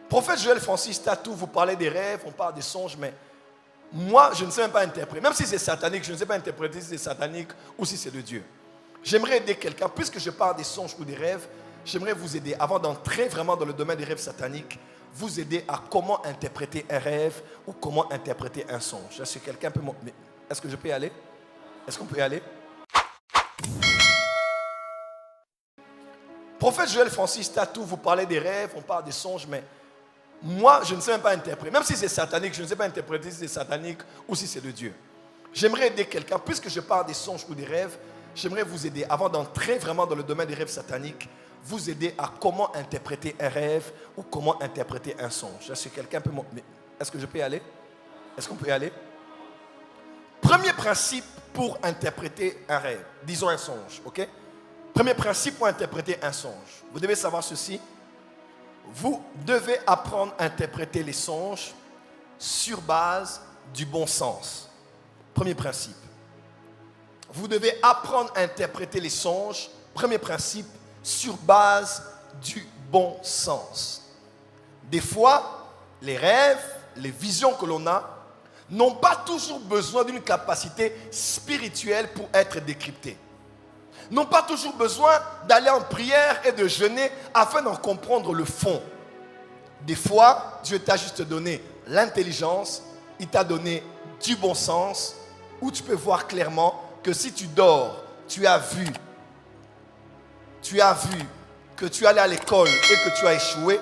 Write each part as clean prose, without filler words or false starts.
Prophète Joël Francis Tatou, vous parlez des rêves, on parle des songes, mais moi, je ne sais même pas interpréter. Même si c'est satanique, je ne sais pas interpréter si c'est satanique ou si c'est de Dieu. J'aimerais aider quelqu'un, puisque je parle des songes ou des rêves, j'aimerais vous aider, avant d'entrer vraiment dans le domaine des rêves sataniques, vous aider à comment interpréter un rêve ou comment interpréter un songe. Est-ce que quelqu'un peut... Est-ce que je peux y aller? Est-ce qu'on peut y aller? Prophète Joël Francis Tatou, vous parlez des rêves, on parle des songes, mais moi, je ne sais même pas interpréter. Même si c'est satanique, je ne sais pas interpréter si c'est satanique ou si c'est de Dieu. J'aimerais aider quelqu'un, puisque je parle des songes ou des rêves, j'aimerais vous aider, avant d'entrer vraiment dans le domaine des rêves sataniques, vous aider à comment interpréter un rêve ou comment interpréter un songe. Est-ce que quelqu'un peut... Est-ce que je peux y aller? Est-ce qu'on peut y aller? Premier principe pour interpréter un rêve, disons un songe, ok? Premier principe pour interpréter un songe. Vous devez savoir ceci. Vous devez apprendre à interpréter les songes sur base du bon sens. Premier principe. Vous devez apprendre à interpréter les songes, premier principe, sur base du bon sens. Des fois, les rêves, les visions que l'on a, n'ont pas toujours besoin d'une capacité spirituelle pour être décryptées. N'ont pas toujours besoin d'aller en prière et de jeûner afin d'en comprendre le fond. Des fois, Dieu t'a juste donné l'intelligence, il t'a donné du bon sens, où tu peux voir clairement que si tu dors, tu as vu que tu allais à l'école et que tu as échoué,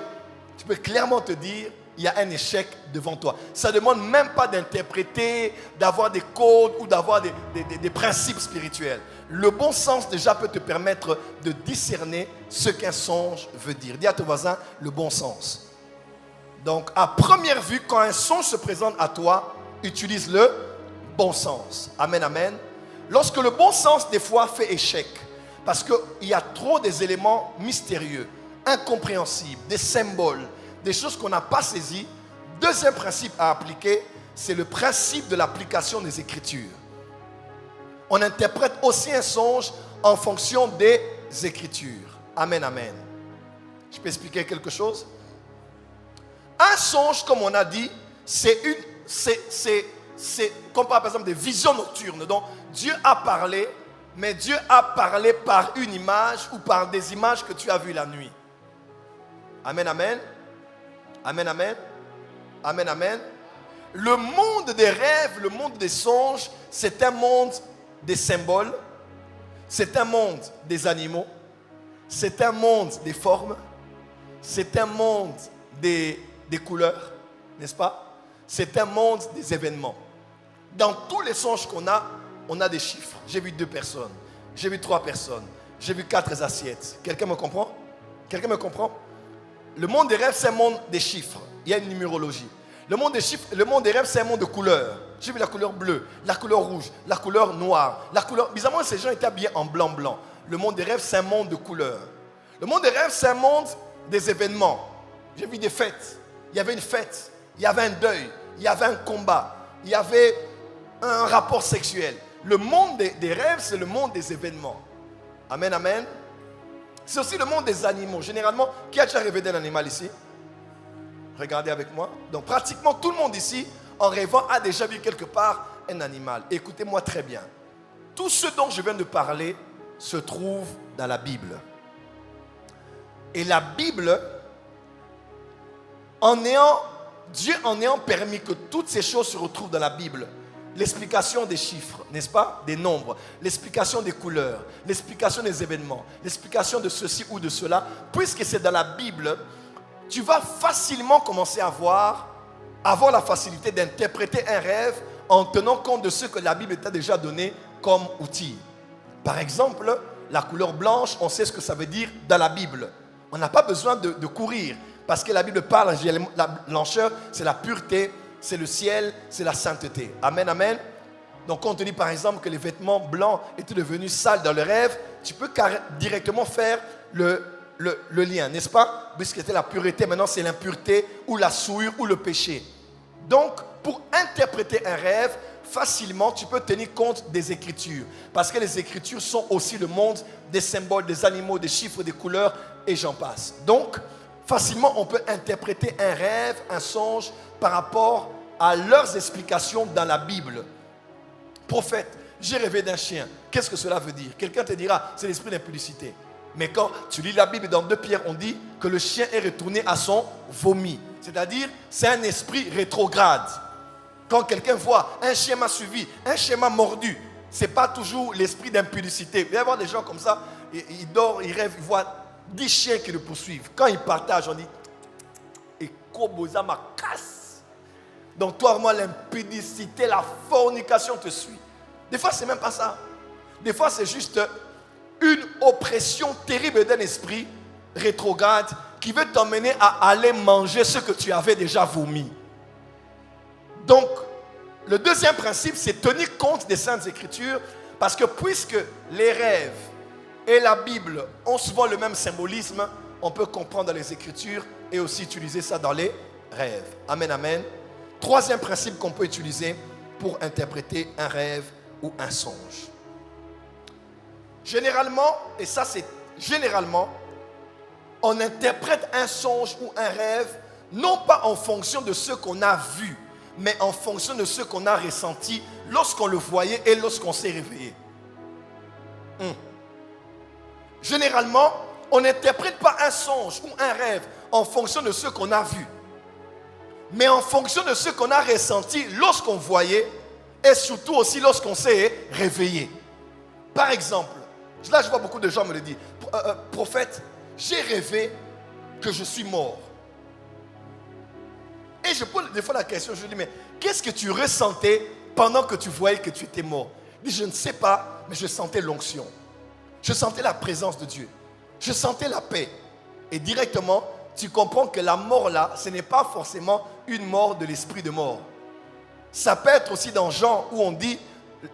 tu peux clairement te dire, il y a un échec devant toi. Ça ne demande même pas d'interpréter, d'avoir des codes ou d'avoir des principes spirituels. Le bon sens déjà peut te permettre de discerner ce qu'un songe veut dire. Dis à ton voisin, le bon sens. Donc, à première vue, quand un songe se présente à toi, utilise le bon sens. Amen, amen. Lorsque le bon sens, des fois, fait échec, parce qu'il y a trop des éléments mystérieux, incompréhensibles, des symboles, des choses qu'on n'a pas saisies. Deuxième principe à appliquer, c'est le principe de l'application des Écritures. On interprète aussi un songe en fonction des Écritures. Amen, amen. Je peux expliquer quelque chose? Un songe, comme on a dit, c'est comme par exemple des visions nocturnes. Donc Dieu a parlé, mais Dieu a parlé par une image ou par des images que tu as vues la nuit. Amen, amen. Amen, amen. Amen, amen. Le monde des rêves, le monde des songes, c'est un monde des symboles, c'est un monde des animaux, c'est un monde des formes, c'est un monde des couleurs, n'est-ce pas? C'est un monde des événements. Dans tous les songes qu'on a, on a des chiffres. J'ai vu 2 personnes, j'ai vu 3 personnes, j'ai vu 4 assiettes. Quelqu'un me comprend? Quelqu'un me comprend? Le monde des rêves, c'est un monde des chiffres. Il y a une numérologie. Le monde des chiffres, le monde des rêves, c'est un monde de couleurs. J'ai vu la couleur bleue, la couleur rouge, la couleur noire, la couleur... Bizarrement, ces gens étaient habillés en blanc. Le monde des rêves, c'est un monde de couleurs. Le monde des rêves, c'est un monde des événements. J'ai vu des fêtes. Il y avait une fête, il y avait un deuil, il y avait un combat, il y avait un rapport sexuel. Le monde des rêves, c'est le monde des événements. Amen, amen. C'est aussi le monde des animaux. Généralement, qui a déjà rêvé d'un animal ici? Regardez avec moi. Donc pratiquement tout le monde ici, en rêvant, a déjà vu quelque part un animal. Écoutez-moi très bien. Tout ce dont je viens de parler se trouve dans la Bible. Et la Bible, Dieu en ayant permis que toutes ces choses se retrouvent dans la Bible, l'explication des chiffres, n'est-ce pas? Des nombres, l'explication des couleurs, l'explication des événements, l'explication de ceci ou de cela, puisque c'est dans la Bible, tu vas facilement commencer à avoir la facilité d'interpréter un rêve en tenant compte de ce que la Bible t'a déjà donné comme outil. Par exemple, la couleur blanche, on sait ce que ça veut dire dans la Bible. On n'a pas besoin de courir, parce que la Bible parle, la blancheur, c'est la pureté, c'est le ciel, c'est la sainteté. Amen, amen. Donc quand on te dit par exemple que les vêtements blancs étaient devenus sales dans le rêve, tu peux directement faire le lien, n'est-ce pas? Puisque c'était la pureté, maintenant c'est l'impureté ou la souillure ou le péché. Donc pour interpréter un rêve, facilement tu peux tenir compte des Écritures. Parce que les Écritures sont aussi le monde des symboles, des animaux, des chiffres, des couleurs et j'en passe. Donc facilement on peut interpréter un rêve, un songe par rapport à leurs explications dans la Bible. Prophète, j'ai rêvé d'un chien. Qu'est-ce que cela veut dire? Quelqu'un te dira, c'est l'esprit d'impudicité. Mais quand tu lis la Bible dans 2 Pierre, on dit que le chien est retourné à son vomi. C'est-à-dire, c'est un esprit rétrograde. Quand quelqu'un voit, un chien m'a suivi, un chien m'a mordu, ce n'est pas toujours l'esprit d'impudicité. Il va y avoir des gens comme ça, ils dorment, ils rêvent, ils voient 10 chiens qui le poursuivent. Quand ils partagent, on dit, et Koboza ma casse. Donc toi, moi, l'impudicité, la fornication te suit. Des fois, ce n'est même pas ça. Des fois, c'est juste une oppression terrible d'un esprit rétrograde qui veut t'emmener à aller manger ce que tu avais déjà vomi. Donc, le deuxième principe, c'est tenir compte des Saintes Écritures, parce que puisque les rêves et la Bible ont souvent le même symbolisme, on peut comprendre dans les Écritures et aussi utiliser ça dans les rêves. Amen, amen. Troisième principe qu'on peut utiliser pour interpréter un rêve ou un songe. Généralement, et ça c'est généralement, on interprète un songe ou un rêve non pas en fonction de ce qu'on a vu, mais en fonction de ce qu'on a ressenti lorsqu'on le voyait et lorsqu'on s'est réveillé. Généralement, on n'interprète pas un songe ou un rêve en fonction de ce qu'on a vu, mais en fonction de ce qu'on a ressenti lorsqu'on voyait et surtout aussi lorsqu'on s'est réveillé. Par exemple, là je vois beaucoup de gens me le dire, prophète, j'ai rêvé que je suis mort. Et je pose des fois la question, je dis, mais qu'est-ce que tu ressentais pendant que tu voyais que tu étais mort? Je dis, je ne sais pas, mais je sentais l'onction. Je sentais la présence de Dieu. Je sentais la paix. Et directement, tu comprends que la mort là, ce n'est pas forcément une mort de l'esprit de mort. Ça peut être aussi dans Jean où on dit,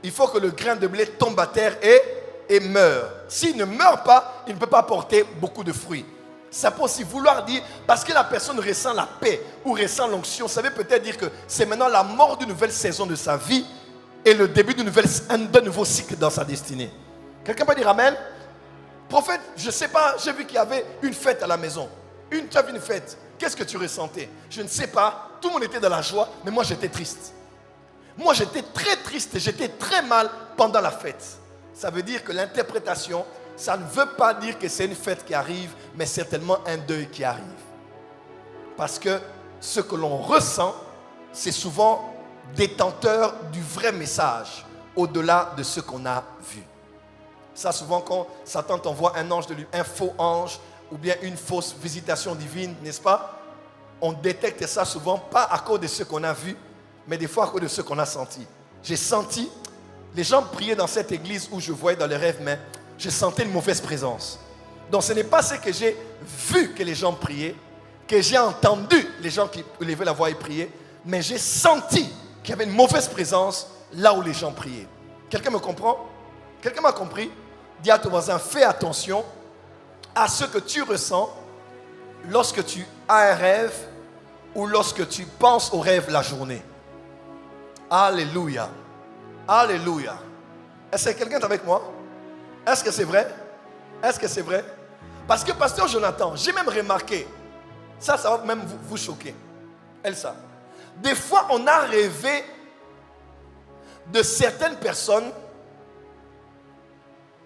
il faut que le grain de blé tombe à terre et meure. S'il ne meurt pas, il ne peut pas porter beaucoup de fruits. Ça peut aussi vouloir dire, parce que la personne ressent la paix ou ressent l'onction, ça veut peut-être dire que c'est maintenant la mort d'une nouvelle saison de sa vie et le début d'un nouveau cycle dans sa destinée. Quelqu'un peut dire amen? Prophète, je ne sais pas, j'ai vu qu'il y avait une fête à la maison. Tu as vu une fête, qu'est-ce que tu ressentais? Je ne sais pas, tout le monde était dans la joie, mais moi j'étais triste. Moi j'étais très triste, j'étais très mal pendant la fête. Ça veut dire que l'interprétation, ça ne veut pas dire que c'est une fête qui arrive, mais certainement un deuil qui arrive. Parce que ce que l'on ressent, c'est souvent détenteur du vrai message, au-delà de ce qu'on a vu. Ça, souvent, quand Satan t'envoie un ange de lui, un faux ange, ou bien une fausse visitation divine, n'est-ce pas? On détecte ça souvent, pas à cause de ce qu'on a vu, mais des fois à cause de ce qu'on a senti. J'ai senti, les gens priaient dans cette église où je voyais dans les rêves, mais je sentais une mauvaise présence. Donc ce n'est pas ce que j'ai vu que les gens priaient, que j'ai entendu les gens qui levaient la voix et priaient, mais j'ai senti qu'il y avait une mauvaise présence là où les gens priaient. Quelqu'un me comprend? Quelqu'un m'a compris? Dis à ton voisin, fais attention à ce que tu ressens lorsque tu as un rêve ou lorsque tu penses au rêve la journée. Alléluia. Alléluia. Est-ce que quelqu'un est avec moi? Est-ce que c'est vrai? Est-ce que c'est vrai? Parce que pasteur Jonathan, j'ai même remarqué, ça va même vous choquer. Elsa, des fois on a rêvé de certaines personnes,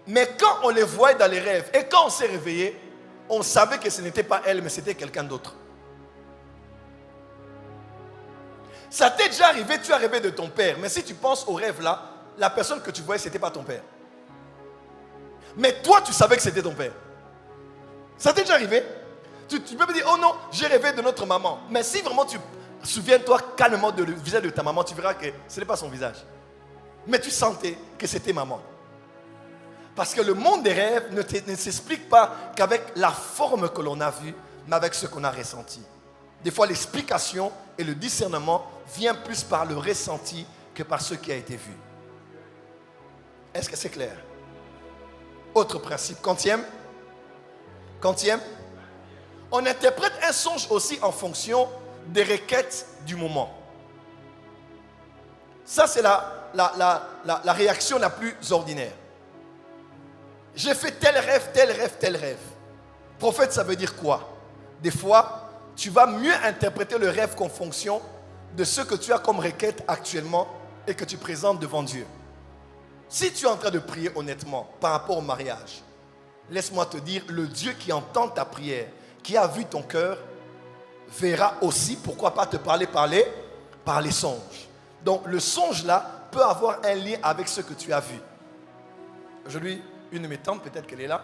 mais quand on les voyait dans les rêves et quand on s'est réveillé, on savait que ce n'était pas elle, mais c'était quelqu'un d'autre. Ça t'est déjà arrivé, tu as rêvé de ton père, mais si tu penses au rêve là, la personne que tu voyais, ce n'était pas ton père. Mais toi, tu savais que c'était ton père. Ça t'est déjà arrivé? Tu peux me dire, oh non, j'ai rêvé de notre maman. Mais si vraiment tu souviens-toi calmement du visage de ta maman, tu verras que ce n'est pas son visage. Mais tu sentais que c'était maman. Parce que le monde des rêves ne s'explique pas qu'avec la forme que l'on a vue, mais avec ce qu'on a ressenti. Des fois, l'explication et le discernement vient plus par le ressenti que par ce qui a été vu. Est-ce que c'est clair? Autre principe, quantième. On interprète un songe aussi en fonction des requêtes du moment. Ça, c'est la réaction la plus ordinaire. J'ai fait tel rêve. Prophète, ça veut dire quoi? des fois, tu vas mieux interpréter le rêve qu'en fonction de ce que tu as comme requête actuellement et que tu présentes devant Dieu. Si tu es en train de prier honnêtement par rapport au mariage, laisse-moi te dire, le Dieu qui entend ta prière, qui a vu ton cœur, verra aussi, pourquoi pas te parler par les songes. Donc le songe là peut avoir un lien avec ce que tu as vu. Aujourd'hui, une de mes tantes, peut-être qu'elle est là,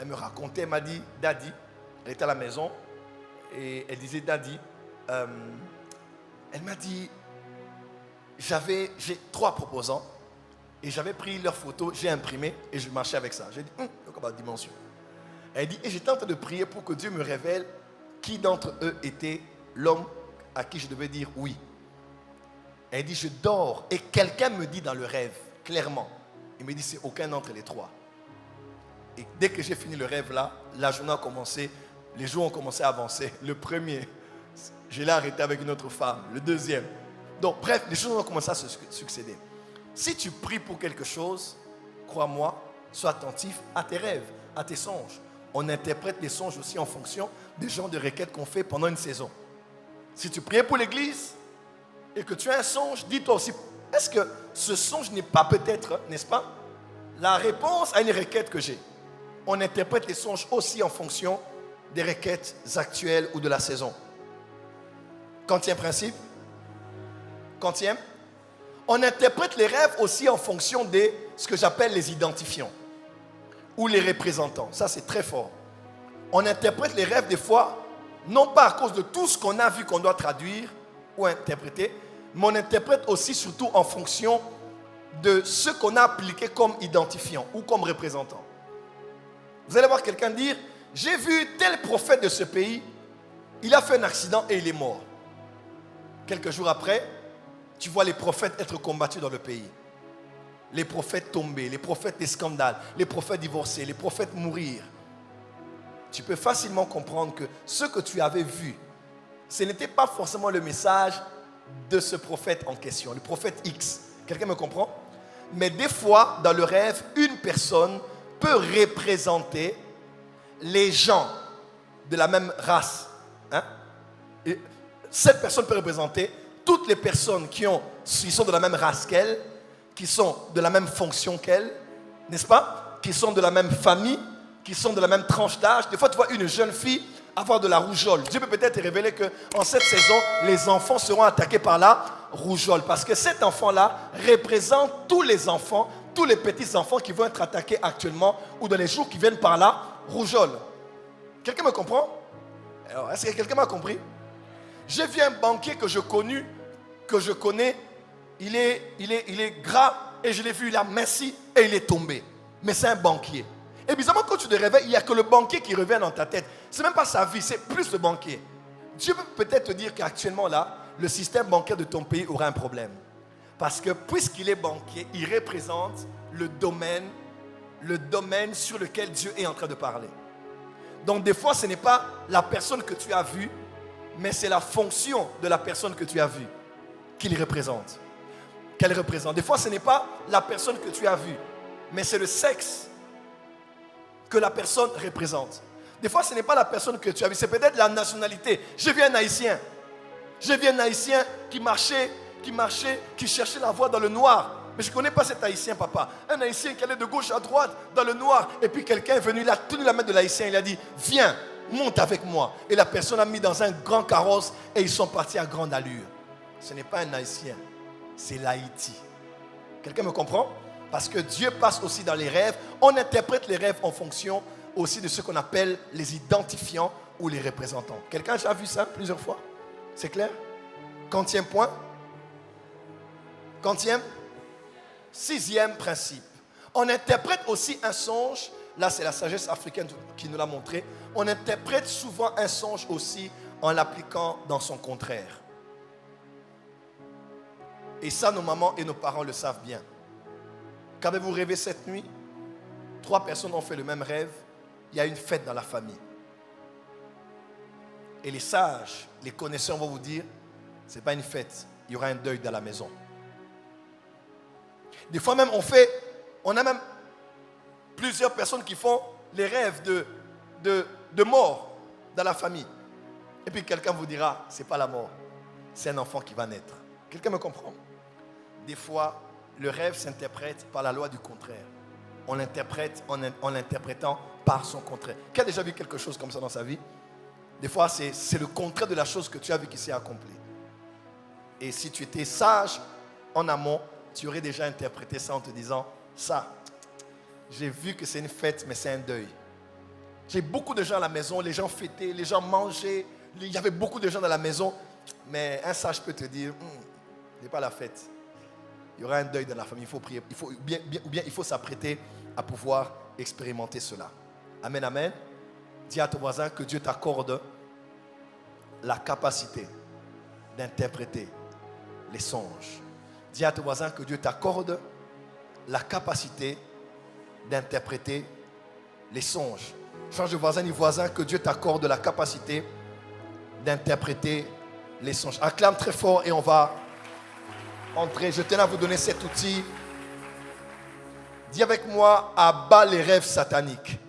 elle me racontait, elle m'a dit, Daddy, elle était à la maison, et elle disait, Daddy, elle m'a dit, j'ai 3 proposants, et j'avais pris leurs photos, j'ai imprimé, et je marchais avec ça. J'ai dit, comme la dimension. Elle dit, et j'étais en train de prier pour que Dieu me révèle qui d'entre eux était l'homme à qui je devais dire oui. Elle dit, je dors, et quelqu'un me dit dans le rêve, clairement, il me dit, c'est aucun d'entre les 3. Et dès que j'ai fini le rêve là, la journée a commencé, les jours ont commencé à avancer. Le premier, je l'ai arrêté avec une autre femme. Le deuxième. Donc bref, les choses ont commencé à se succéder. Si tu pries pour quelque chose, crois-moi, sois attentif à tes rêves, à tes songes. On interprète les songes aussi en fonction des genres de requêtes qu'on fait pendant une saison. Si tu priais pour l'église et que tu as un songe, dis-toi aussi, est-ce que ce songe n'est pas peut-être, n'est-ce pas, la réponse à une requête que j'ai? On interprète les songes aussi en fonction des requêtes actuelles ou de la saison. Quantième principe? Quantième? On interprète les rêves aussi en fonction de ce que j'appelle les identifiants ou les représentants. Ça, c'est très fort. On interprète les rêves des fois, non pas à cause de tout ce qu'on a vu qu'on doit traduire ou interpréter, mais on interprète aussi surtout en fonction de ce qu'on a appliqué comme identifiant ou comme représentant. Vous allez voir quelqu'un dire, j'ai vu tel prophète de ce pays, il a fait un accident et il est mort. Quelques jours après, tu vois les prophètes être combattus dans le pays. Les prophètes tomber, les prophètes des scandales, les prophètes divorcer, les prophètes mourir. Tu peux facilement comprendre que ce que tu avais vu, ce n'était pas forcément le message de ce prophète en question, le prophète X. Quelqu'un me comprend? Mais des fois, dans le rêve, une personne peut représenter les gens de la même race. Et cette personne peut représenter toutes les personnes qui sont de la même race qu'elle, qui sont de la même fonction qu'elle, n'est-ce pas? Qui sont de la même famille, qui sont de la même tranche d'âge. Des fois, tu vois une jeune fille avoir de la rougeole. Dieu peut peut-être te révéler qu'en cette saison, les enfants seront attaqués par la rougeole. Parce que cet enfant-là représente tous les enfants, tous les petits-enfants qui vont être attaqués actuellement ou dans les jours qui viennent par la rougeole. Quelqu'un me comprend? Alors, est-ce que quelqu'un m'a compris? J'ai vu un banquier que je connais, il est gras et je l'ai vu, il a minci et il est tombé. Mais c'est un banquier. Et bizarrement, quand tu te réveilles, il n'y a que le banquier qui revient dans ta tête. Ce n'est même pas sa vie, c'est plus le banquier. Dieu peut peut-être te dire qu'actuellement là, le système bancaire de ton pays aura un problème. Parce que puisqu'il est banquier, il représente le domaine sur lequel Dieu est en train de parler. Donc des fois, ce n'est pas la personne que tu as vue, mais c'est la fonction de la personne que tu as vue qu'il représente. Qu'elle représente. Des fois, ce n'est pas la personne que tu as vue, mais c'est le sexe que la personne représente. Des fois, ce n'est pas la personne que tu as vue, c'est peut-être la nationalité. J'ai vu un Haïtien. J'ai vu un Haïtien qui marchait, qui cherchait la voie dans le noir. Mais je ne connais pas cet Haïtien, papa. Un Haïtien qui allait de gauche à droite dans le noir. Et puis quelqu'un est venu, il a tenu la main de l'Haïtien. Il a dit, viens, monte avec moi. Et la personne a mis dans un grand carrosse et ils sont partis à grande allure. Ce n'est pas un Haïtien, c'est l'Haïti. Quelqu'un me comprend? Parce que Dieu passe aussi dans les rêves. On interprète les rêves en fonction aussi de ce qu'on appelle les identifiants ou les représentants. Quelqu'un a déjà vu ça plusieurs fois? C'est clair? Quantième point? Quantième? 6e principe. On interprète aussi un songe. Là, c'est la sagesse africaine qui nous l'a montré. On interprète souvent un songe aussi en l'appliquant dans son contraire. Et ça, nos mamans et nos parents le savent bien. Qu'avez-vous rêvé cette nuit? 3 personnes ont fait le même rêve. Il y a une fête dans la famille. Et les sages, les connaisseurs vont vous dire, ce n'est pas une fête, il y aura un deuil dans la maison. Des fois même, on a même plusieurs personnes qui font les rêves de mort dans la famille. Et puis quelqu'un vous dira, c'est pas la mort, c'est un enfant qui va naître. Quelqu'un me comprend? Des fois, le rêve s'interprète par la loi du contraire. On l'interprète en l'interprétant par son contraire. Qui a déjà vu quelque chose comme ça dans sa vie? Des fois, c'est le contraire de la chose que tu as vu qui s'est accomplie. Et si tu étais sage en amont, tu aurais déjà interprété ça en te disant, ça, j'ai vu que c'est une fête, mais c'est un deuil. J'ai beaucoup de gens à la maison, les gens fêtaient, les gens mangeaient, il y avait beaucoup de gens dans la maison, mais un sage peut te dire, ce n'est pas la fête. Il y aura un deuil dans la famille, il faut prier, ou bien il faut s'apprêter à pouvoir expérimenter cela. Amen, amen. Dis à ton voisin que Dieu t'accorde la capacité d'interpréter les songes. Dis à ton voisin que Dieu t'accorde la capacité d'interpréter les songes. Change de voisin, dis voisin que Dieu t'accorde la capacité d'interpréter les songes. Acclame très fort et on va entrer. Je tenais à vous donner cet outil. Dis avec moi, abat les rêves sataniques.